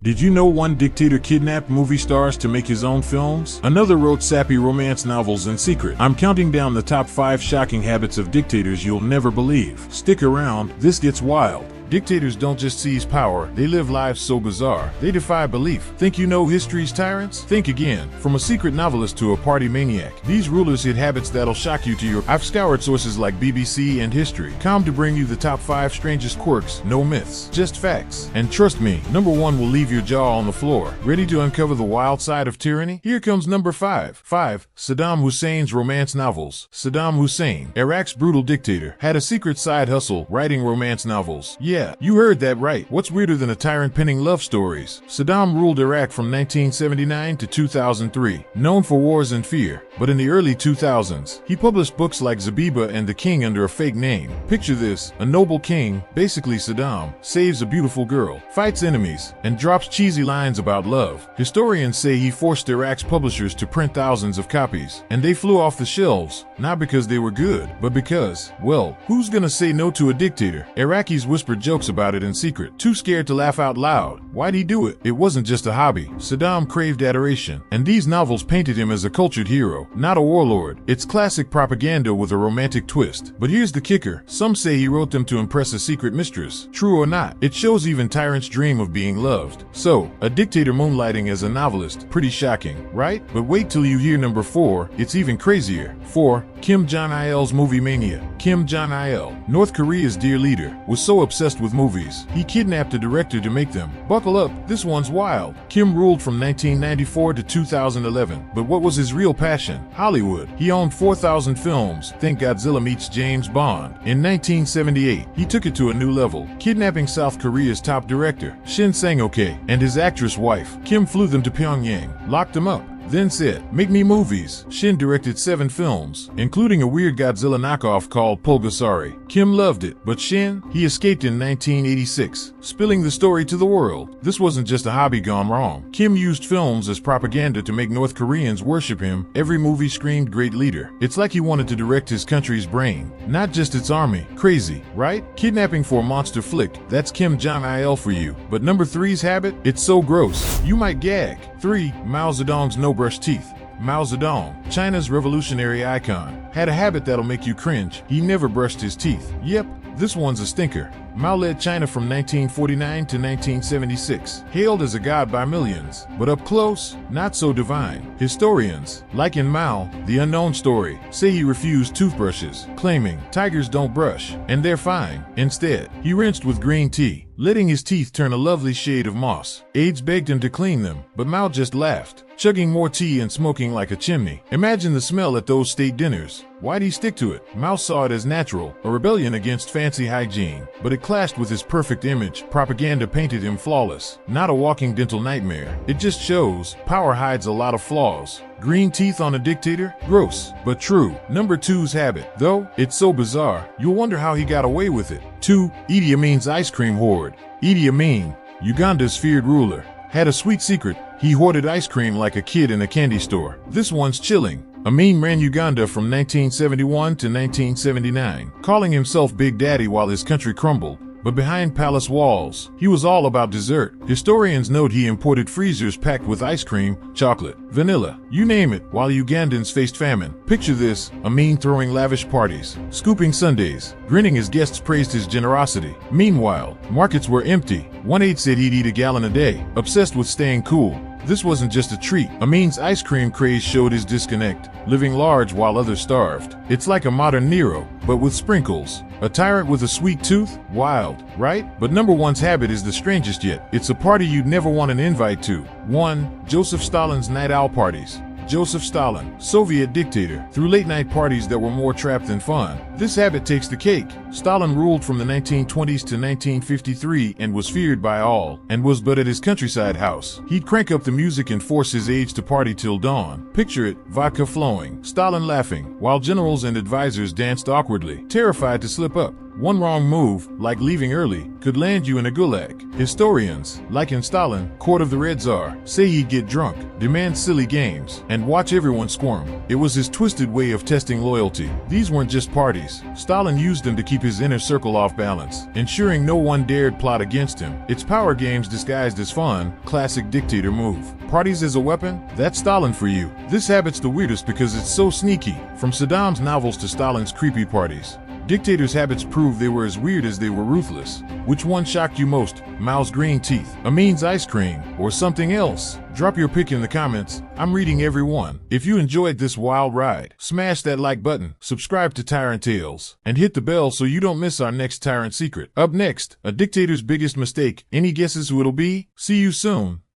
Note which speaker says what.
Speaker 1: Did you know one dictator kidnapped movie stars to make his own films? Another wrote sappy romance novels in secret. I'm counting down the top 5 shocking habits of dictators you'll never believe. Stick around, this gets wild. Dictators don't just seize power, they live lives so bizarre, they defy belief. Think you know history's tyrants? Think again. From a secret novelist to a party maniac, these rulers hid habits that'll shock you to your... I've scoured sources like BBC and History.com to bring you the top 5 strangest quirks, no myths, just facts. And trust me, number 1 will leave your jaw on the floor. Ready to uncover the wild side of tyranny? Here comes number 5. 5. Saddam Hussein's romance novels. Saddam Hussein, Iraq's brutal dictator, had a secret side hustle, writing romance novels. Yeah, you heard that right. What's weirder than a tyrant penning love stories? Saddam ruled Iraq from 1979 to 2003, known for wars and fear. But in the early 2000s, he published books like Zabiba and the King under a fake name. Picture this, a noble king, basically Saddam, saves a beautiful girl, fights enemies, and drops cheesy lines about love. Historians say he forced Iraq's publishers to print thousands of copies, and they flew off the shelves, not because they were good, but because, well, who's gonna say no to a dictator? Iraqis whispered jokes about it in secret, too scared to laugh out loud. Why'd he do it? It wasn't just a hobby. Saddam craved adoration, and these novels painted him as a cultured hero, not a warlord. It's classic propaganda with a romantic twist. But here's the kicker. Some say he wrote them to impress a secret mistress. True or not, it shows even tyrants dream of being loved. So, a dictator moonlighting as a novelist, pretty shocking, right? But wait till you hear number 4, it's even crazier. 4. Kim Jong-il's movie mania. Kim Jong-il, North Korea's dear leader, was so obsessed with movies, he kidnapped a director to make them. Buckle up, this one's wild. Kim ruled from 1994 to 2011, but what was his real passion? Hollywood. He owned 4,000 films, think Godzilla meets James Bond. In 1978, he took it to a new level, kidnapping South Korea's top director, Shin Sang-ok, and his actress wife. Kim flew them to Pyongyang, locked them up, then said, "Make me movies." Shin directed 7 films, including a weird Godzilla knockoff called Pulgasari. Kim loved it, but Shin, he escaped in 1986, spilling the story to the world. This wasn't just a hobby gone wrong. Kim used films as propaganda to make North Koreans worship him. Every movie screamed great leader. It's like he wanted to direct his country's brain, not just its army. Crazy, right? Kidnapping for a monster flick, that's Kim Jong-il for you. But number 3's habit? It's so gross, you might gag. 3. Mao Zedong's no-brush teeth. Mao Zedong, China's revolutionary icon, had a habit that'll make you cringe. He never brushed his teeth. Yep, this one's a stinker. Mao led China from 1949 to 1976, hailed as a god by millions, but up close, not so divine. Historians, like in Mao, The Unknown Story, say he refused toothbrushes, claiming, "Tigers don't brush, and they're fine." Instead, he rinsed with green tea, letting his teeth turn a lovely shade of moss. Aides begged him to clean them, but Mao just laughed, chugging more tea and smoking like a chimney. Imagine the smell at those state dinners. Why'd he stick to it? Mao saw it as natural, a rebellion against fancy hygiene, but it clashed with his perfect image. Propaganda painted him flawless, not a walking dental nightmare. It just shows, power hides a lot of flaws. Green teeth on a dictator? Gross, but true. Number 2's habit, though, it's so bizarre, you'll wonder how he got away with it. 2. Idi Amin's ice cream hoard. Idi Amin, Uganda's feared ruler, had a sweet secret. He hoarded ice cream like a kid in a candy store. This one's chilling. Amin ran Uganda from 1971 to 1979, calling himself Big Daddy while his country crumbled. But behind palace walls, he was all about dessert. Historians note he imported freezers packed with ice cream, chocolate, vanilla, you name it, while Ugandans faced famine. Picture this, Amin throwing lavish parties, scooping sundaes, grinning as guests praised his generosity. Meanwhile, markets were empty. One aide said he'd eat a gallon a day, obsessed with staying cool. This wasn't just a treat. Amin's ice cream craze showed his disconnect, living large while others starved. It's like a modern Nero, but with sprinkles. A tyrant with a sweet tooth? Wild, right? But number 1's habit is the strangest yet. It's a party you'd never want an invite to. 1. Joseph Stalin's night owl parties. Joseph Stalin, Soviet dictator, threw late-night parties that were more trap than fun. This habit takes the cake. Stalin ruled from the 1920s to 1953 and was feared by all, and was but at his countryside house. He'd crank up the music and force his aides to party till dawn. Picture it, vodka flowing, Stalin laughing, while generals and advisors danced awkwardly, terrified to slip up. One wrong move, like leaving early, could land you in a gulag. Historians, like in Stalin, Court of the Red Tsar, say he'd get drunk, demand silly games, and watch everyone squirm. It was his twisted way of testing loyalty. These weren't just parties. Stalin used them to keep his inner circle off balance, ensuring no one dared plot against him. It's power games disguised as fun, classic dictator move. Parties as a weapon? That's Stalin for you. This habit's the weirdest because it's so sneaky. From Saddam's novels to Stalin's creepy parties, dictators' habits prove they were as weird as they were ruthless. Which one shocked you most? Mao's green teeth, Amin's ice cream, or something else? Drop your pick in the comments. I'm reading every one. If you enjoyed this wild ride, smash that like button, subscribe to Tyrant Tales, and hit the bell so you don't miss our next Tyrant secret. Up next, a dictator's biggest mistake. Any guesses who it'll be? See you soon.